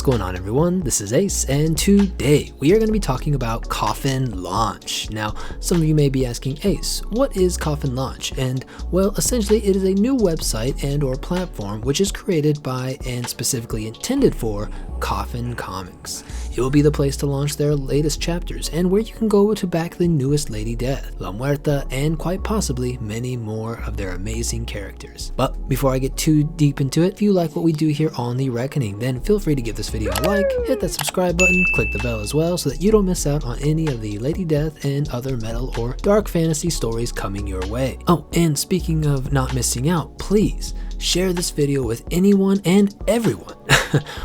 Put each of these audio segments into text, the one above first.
going on, everyone? This is Ace, and today we are going to be talking about Coffin Launch. Now, some of you may be asking, Ace, what is Coffin Launch? And well, essentially it is a new website and or platform which is created by and specifically intended for Coffin Comics. It will be the place to launch their latest chapters and where you can go to back the newest Lady Death, La Muerta, and quite possibly many more of their amazing characters. But before I get too deep into it, if you like what we do here on The Reckoning, then feel free to give this video a like, hit that subscribe button, click the bell as well so that you don't miss out on any of the Lady Death and other metal or dark fantasy stories coming your way. Oh, and speaking of not missing out, please share this video with anyone and everyone.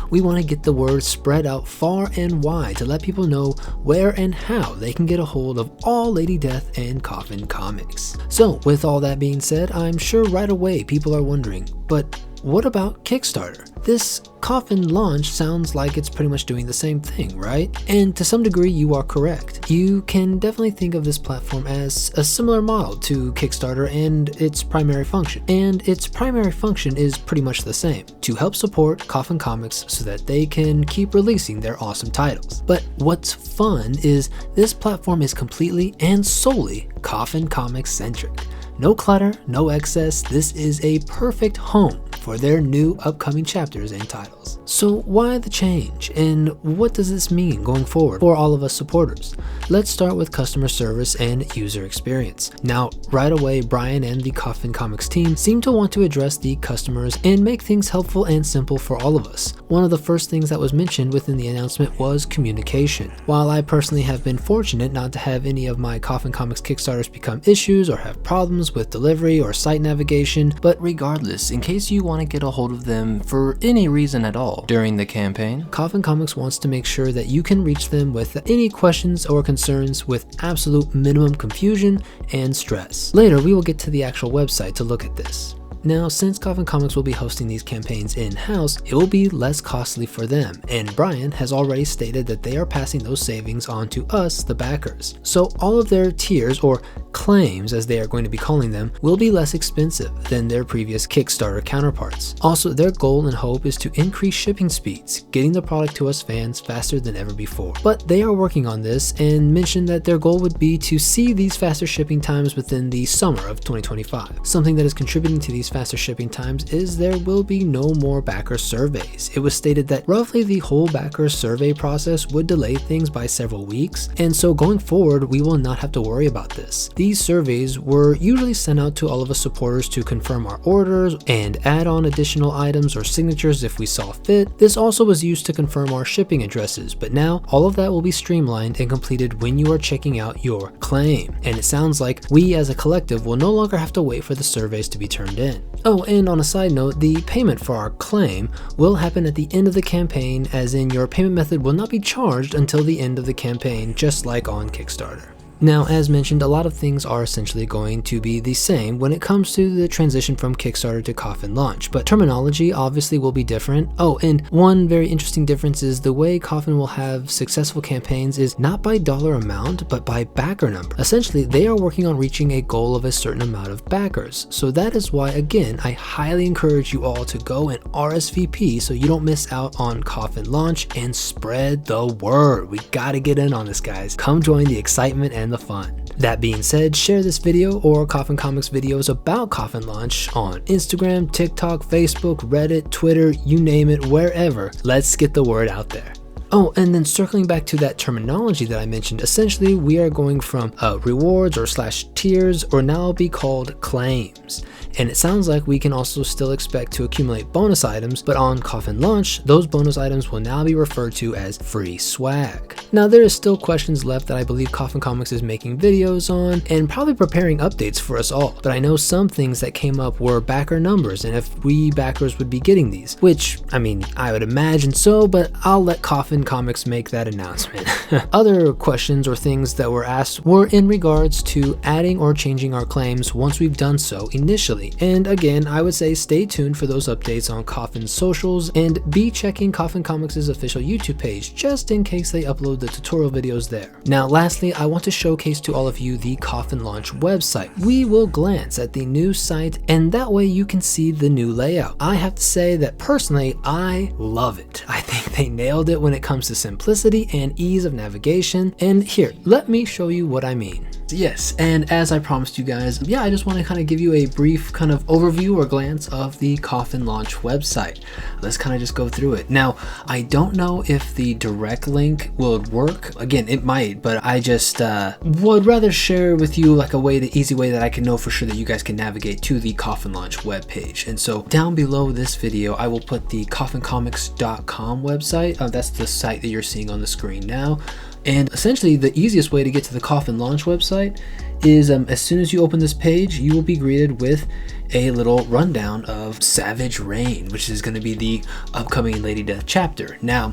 We want to get the word spread out far and wide to let people know where and how they can get a hold of all Lady Death and Coffin Comics. So with all that being said, I'm sure right away people are wondering, but what about Kickstarter? This Coffin Launch sounds like it's pretty much doing the same thing, right? And to some degree you are correct. You can definitely think of this platform as a similar model to Kickstarter and its primary function. And its primary function is pretty much the same, to help support Coffin Comics so that they can keep releasing their awesome titles. But what's fun is this platform is completely and solely Coffin Comics centric. No clutter, no excess, this is a perfect home for their new upcoming chapters and titles. So why the change, and what does this mean going forward for all of us supporters? Let's start with customer service and user experience. Now, right away, Brian and the Coffin Comics team seem to want to address the customers and make things helpful and simple for all of us. One of the first things that was mentioned within the announcement was communication. While I personally have been fortunate not to have any of my Coffin Comics Kickstarters become issues or have problems with delivery or site navigation, but regardless, in case you want to get a hold of them for any reason at all during the campaign, Coffin Comics wants to make sure that you can reach them with any questions or concerns with absolute minimum confusion and stress. Later, we will get to the actual website to look at this. Now, since Coffin Comics will be hosting these campaigns in-house, it will be less costly for them, and Brian has already stated that they are passing those savings on to us, the backers. So all of their tiers, or claims as they are going to be calling them, will be less expensive than their previous Kickstarter counterparts. Also, their goal and hope is to increase shipping speeds, getting the product to us fans faster than ever before. But they are working on this and mentioned that their goal would be to see these faster shipping times within the summer of 2025. Something that is contributing to these faster shipping times is there will be no more backer surveys. It was stated that roughly the whole backer survey process would delay things by several weeks, and so going forward we will not have to worry about this. These surveys were usually sent out to all of us supporters to confirm our orders and add on additional items or signatures if we saw fit. This also was used to confirm our shipping addresses, but now all of that will be streamlined and completed when you are checking out your claim. And it sounds like we as a collective will no longer have to wait for the surveys to be turned in. Oh, and on a side note, the payment for our claim will happen at the end of the campaign, as in your payment method will not be charged until the end of the campaign, just like on Kickstarter. Now, as mentioned, a lot of things are essentially going to be the same when it comes to the transition from Kickstarter to Coffin Launch, but terminology obviously will be different. Oh, and one very interesting difference is the way Coffin will have successful campaigns is not by dollar amount, but by backer number. Essentially, they are working on reaching a goal of a certain amount of backers. So that is why, again, I highly encourage you all to go and RSVP so you don't miss out on Coffin Launch and spread the word. We gotta get in on this, guys. Come join the excitement and the fun. That being said, share this video or Coffin Comics videos about Coffin Launch on Instagram, TikTok, Facebook, Reddit, Twitter, you name it, wherever. Let's get the word out there. Oh, and then circling back to that terminology that I mentioned, essentially we are going from rewards or /tiers, or now be called claims. And it sounds like we can also still expect to accumulate bonus items, but on Coffin Launch, those bonus items will now be referred to as free swag. Now, there is still questions left that I believe Coffin Comics is making videos on and probably preparing updates for us all, but I know some things that came up were backer numbers and if we backers would be getting these, which, I mean, I would imagine so, but I'll let Coffin Coffin Comics make that announcement. Other questions or things that were asked were in regards to adding or changing our claims once we've done so initially. And again, I would say stay tuned for those updates on Coffin's socials, and be checking Coffin Comics' official YouTube page just in case they upload the tutorial videos there. Now lastly, I want to showcase to all of you the Coffin Launch website. We will glance at the new site, and that way you can see the new layout. I have to say that personally, I love it. I think they nailed it when it comes to simplicity and ease of navigation. And here, let me show you what I mean. Yes, and as I promised you guys, yeah, I just want to kind of give you a brief kind of overview or glance of the Coffin Launch website. Let's kind of just go through it. Now, I don't know if the direct link will work. Again, it might, but I just would rather share with you like the easy way that I can know for sure that you guys can navigate to the Coffin Launch webpage. And so down below this video, I will put the coffincomics.com website. That's the site that you're seeing on the screen now. And essentially the easiest way to get to the Coffin Launch website is as soon as you open this page, you will be greeted with a little rundown of Savage Reign, which is going to be the upcoming Lady Death chapter. Now,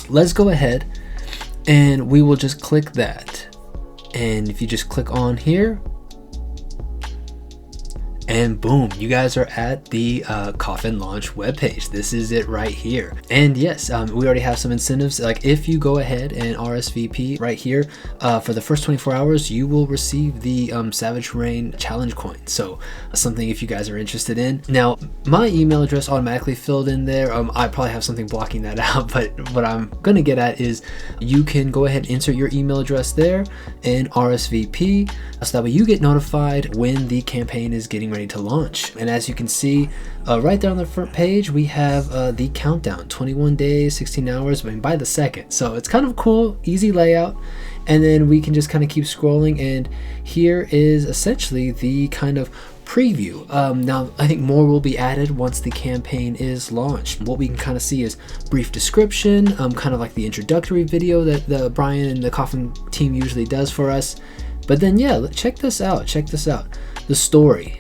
let's go ahead and we will just click that. And if you just click on here, and boom, you guys are at the Coffin Launch webpage. This is it right here. And yes, we already have some incentives. Like if you go ahead and RSVP right here for the first 24 hours, you will receive the Savage Reign challenge coin. So something if you guys are interested in. Now, my email address automatically filled in there. I probably have something blocking that out, but what I'm gonna get at is you can go ahead and insert your email address there and RSVP, so that way you get notified when the campaign is getting ready to launch. And as you can see right there on the front page, we have the countdown, 21 days, 16 hours, by the second. So it's kind of cool, easy layout. And then we can just kind of keep scrolling, and here is essentially the kind of preview. Now I think more will be added once the campaign is launched. What we can kind of see is brief description, kind of like the introductory video that the Brian and the Coffin team usually does for us. But then yeah, check this out, the story,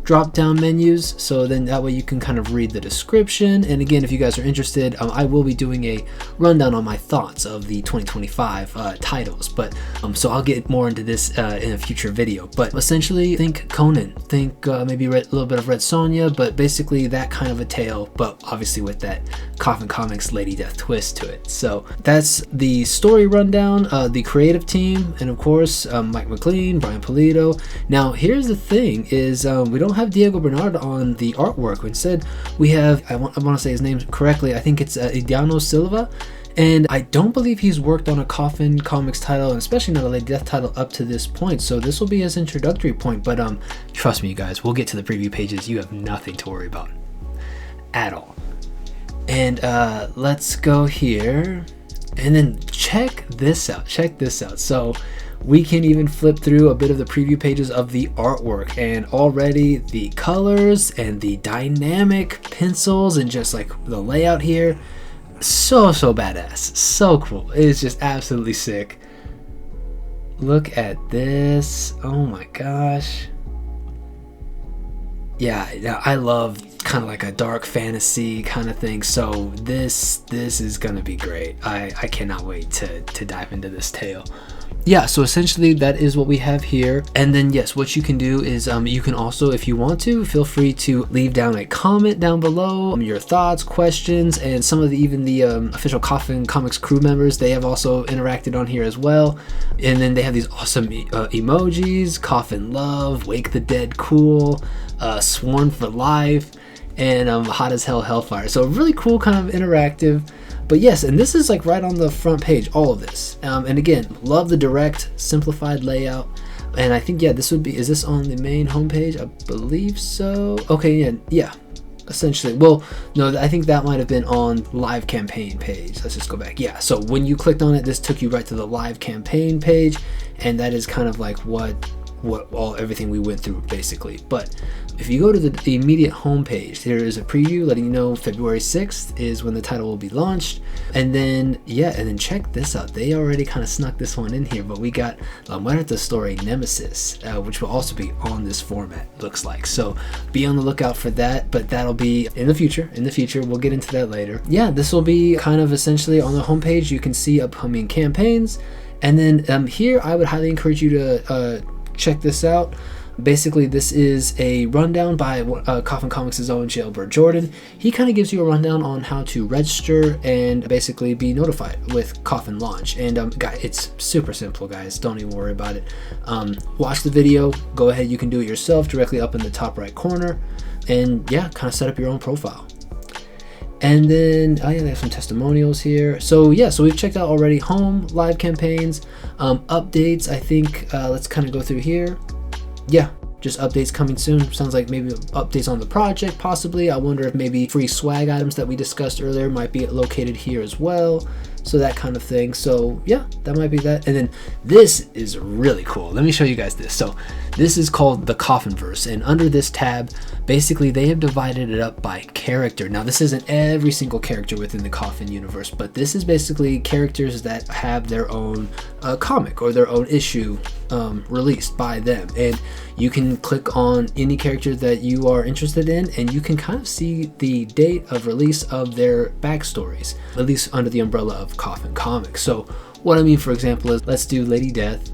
drop down menus, so then that way you can kind of read the description. And again, if you guys are interested, I will be doing a rundown on my thoughts of the 2025 titles, but so I'll get more into this in a future video. But essentially think Conan, think maybe a little bit of Red Sonja, but basically that kind of a tale, but obviously with that Coffin Comics Lady Death twist to it. So that's the story rundown, the creative team, and of course Mike McLean, Brian Polito. Now here's the thing is we don't have Diego Bernard on the artwork. Instead, we have, I want to say his name correctly, I think it's Idiano Silva, and I don't believe he's worked on a Coffin Comics title, and especially not a Lady Death title up to this point, so this will be his introductory point. But trust me you guys, we'll get to the preview pages. You have nothing to worry about at all. And let's go here, and then check this out. So we can even flip through a bit of the preview pages of the artwork, and already the colors and the dynamic pencils and just like the layout here, so badass, so cool. It's just absolutely sick. Look at this, oh my gosh. Yeah, I love kind of like a dark fantasy kind of thing, so this is gonna be great. I cannot wait to dive into this tale. Yeah, so essentially that is what we have here. And then yes, what you can do is you can also, if you want to, feel free to leave down a comment down below, your thoughts, questions, and some of even the official Coffin Comics crew members, they have also interacted on here as well. And then they have these awesome emojis: Coffin Love, Wake the Dead Cool, Sworn for Life, and Hot as Hell Hellfire. So really cool, kind of interactive. But yes, and this is like right on the front page, all of this. And again, love the direct, simplified layout. And I think, yeah, this would be, is this on the main homepage? I believe so. Okay, yeah, essentially. Well, no, I think that might have been on live campaign page. Let's just go back. Yeah, so when you clicked on it, this took you right to the live campaign page. And that is kind of like everything we went through basically. But if you go to the immediate homepage, there is a preview letting you know February 6th is when the title will be launched. And then, and then check this out. They already kind of snuck this one in here, but we got La Muerta story Nemesis, which will also be on this format, looks like. So be on the lookout for that, but that'll be in the future. We'll get into that later. Yeah, this will be kind of essentially on the homepage. You can see upcoming campaigns. And then here, I would highly encourage you to check this out. Basically, this is a rundown by Coffin Comics' own Jailbird Jordan. He kind of gives you a rundown on how to register and basically be notified with Coffin Launch. And it's super simple, guys. Don't even worry about it. Watch the video. Go ahead. You can do it yourself directly up in the top right corner. And yeah, kind of set up your own profile. And then, they have some testimonials here. So we've checked out already home, live campaigns, updates. I think, let's kind of go through here. Yeah, just updates coming soon. Sounds like maybe updates on the project, possibly. I wonder if maybe free swag items that we discussed earlier might be located here as well. So that kind of thing. So yeah, that might be that. And then this is really cool. Let me show you guys this. So this is called the Coffinverse, and under this tab, basically they have divided it up by character. Now this isn't every single character within the Coffin universe, but this is basically characters that have their own comic or their own issue released by them, and you can click on any character that you are interested in, and you can kind of see the date of release of their backstories, at least under the umbrella of Coffin Comics. So what I mean, for example, is let's do Lady Death,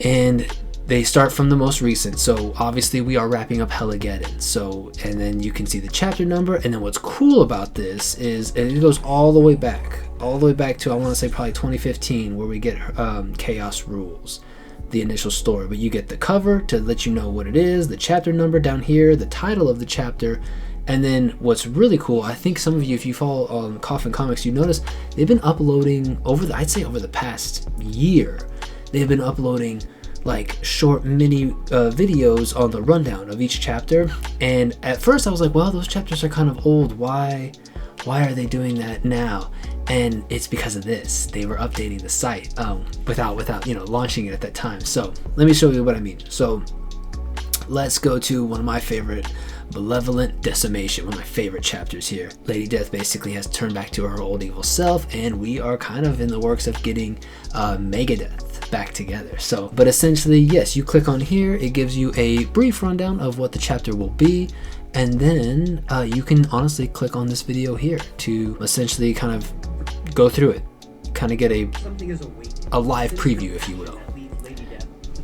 and they start from the most recent. So obviously we are wrapping up Helligeddon. So, and then you can see the chapter number, and then what's cool about this is, and it goes all the way back to, I want to say probably 2015, where we get Chaos Rules, the initial story. But you get the cover to let you know what it is, the chapter number down here, the title of the chapter. And then what's really cool, I think some of you, if you follow Coffin Comics, you notice they've been uploading over the past year, they've been uploading like short mini videos on the rundown of each chapter. And at first I was like, well, those chapters are kind of old. Why are they doing that now? And it's because of this. They were updating the site without launching it at that time. So let me show you what I mean. So let's go to one of my favorite, Malevolent Decimation, one of my favorite chapters here. Lady Death basically has turned back to her old evil self, and we are kind of in the works of getting Megadeth back together. So, but essentially, yes, you click on here, it gives you a brief rundown of what the chapter will be, and then you can honestly click on this video here to essentially kind of go through it, kind of get a live preview, if you will.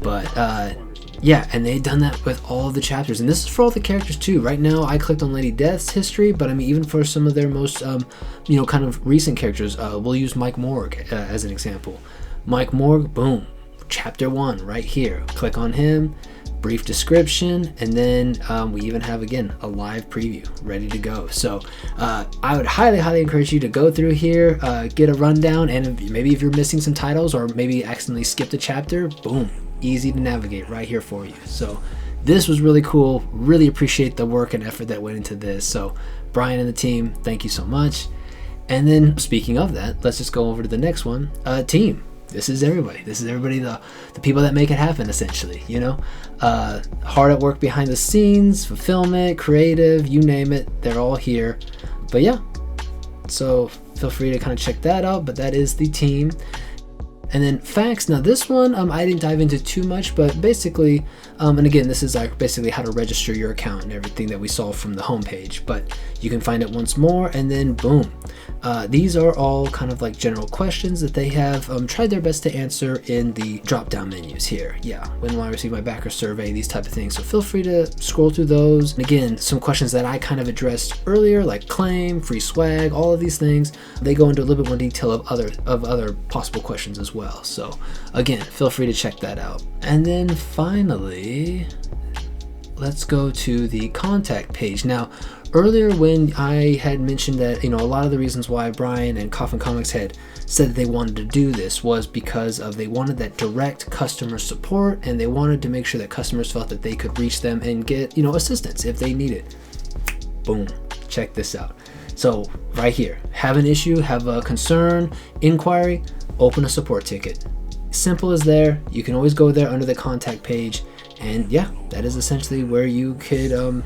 But yeah, and they've done that with all of the chapters, and this is for all the characters too. Right now I clicked on Lady Death's history, but I mean, even for some of their most kind of recent characters, we'll use Mike Morg as an example. Mike Morg, boom, chapter 1 right here. Click on him, brief description, and then we even have, again, a live preview ready to go. So I would highly encourage you to go through here, get a rundown, and maybe if you're missing some titles or maybe accidentally skipped a chapter, boom, easy to navigate right here for you. So this was really cool. Really appreciate the work and effort that went into this. So Brian and the team, thank you so much. And then speaking of that, let's just go over to the next one. Team. This is everybody, the people that make it happen, essentially, hard at work behind the scenes, fulfillment, creative, you name it, they're all here. But yeah, so feel free to kind of check that out, but that is the team. And then facts. Now this one, I didn't dive into too much, but basically, and again, this is like basically how to register your account and everything that we saw from the homepage, but you can find it once more, and then boom. These are all kind of like general questions that they have tried their best to answer in the drop-down menus here. Yeah, when will I receive my backer survey, these type of things. So feel free to scroll through those. And again, some questions that I kind of addressed earlier, like claim, free swag, all of these things. They go into a little bit more detail of other possible questions as well. So again, feel free to check that out. And then finally, let's go to the contact page. Now, earlier when I had mentioned that, a lot of the reasons why Brian and Coffin Comics had said that they wanted to do this was because of they wanted that direct customer support, and they wanted to make sure that customers felt that they could reach them and get, assistance if they need it. Boom, check this out. So right here, have an issue, have a concern, inquiry, open a support ticket. Simple as there. You can always go there under the contact page And yeah, that is essentially where you could,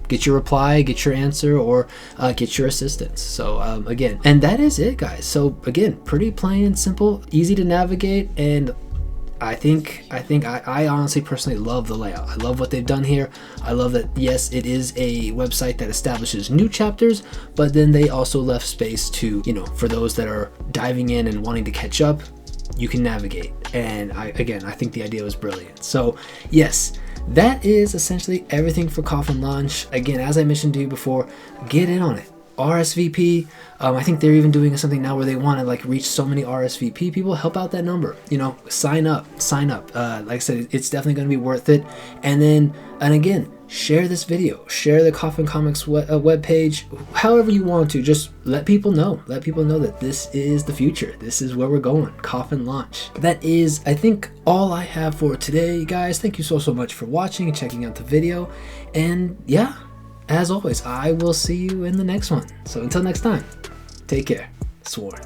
get your reply, get your answer, or get your assistance. So again, and that is it, guys. So again, pretty plain and simple, easy to navigate, and I think I honestly personally love the layout. I love what they've done here. I love that, yes, it is a website that establishes new chapters, but then they also left space to, for those that are diving in and wanting to catch up, you can navigate. And I think the idea was brilliant. So yes, that is essentially everything for Coffin Launch. Again, as I mentioned to you before, get in on it. RSVP. I think they're even doing something now where they want to reach so many RSVP people. Help out that number. Sign up. Like I said, it's definitely going to be worth it. And again, share this video. Share the Coffin Comics webpage. However you want to. Just let people know. Let people know that this is the future. This is where we're going. Coffin Launch. That is, I think, all I have for today, guys. Thank you so much for watching and checking out the video. And yeah, as always, I will see you in the next one. So until next time, take care. Sworn.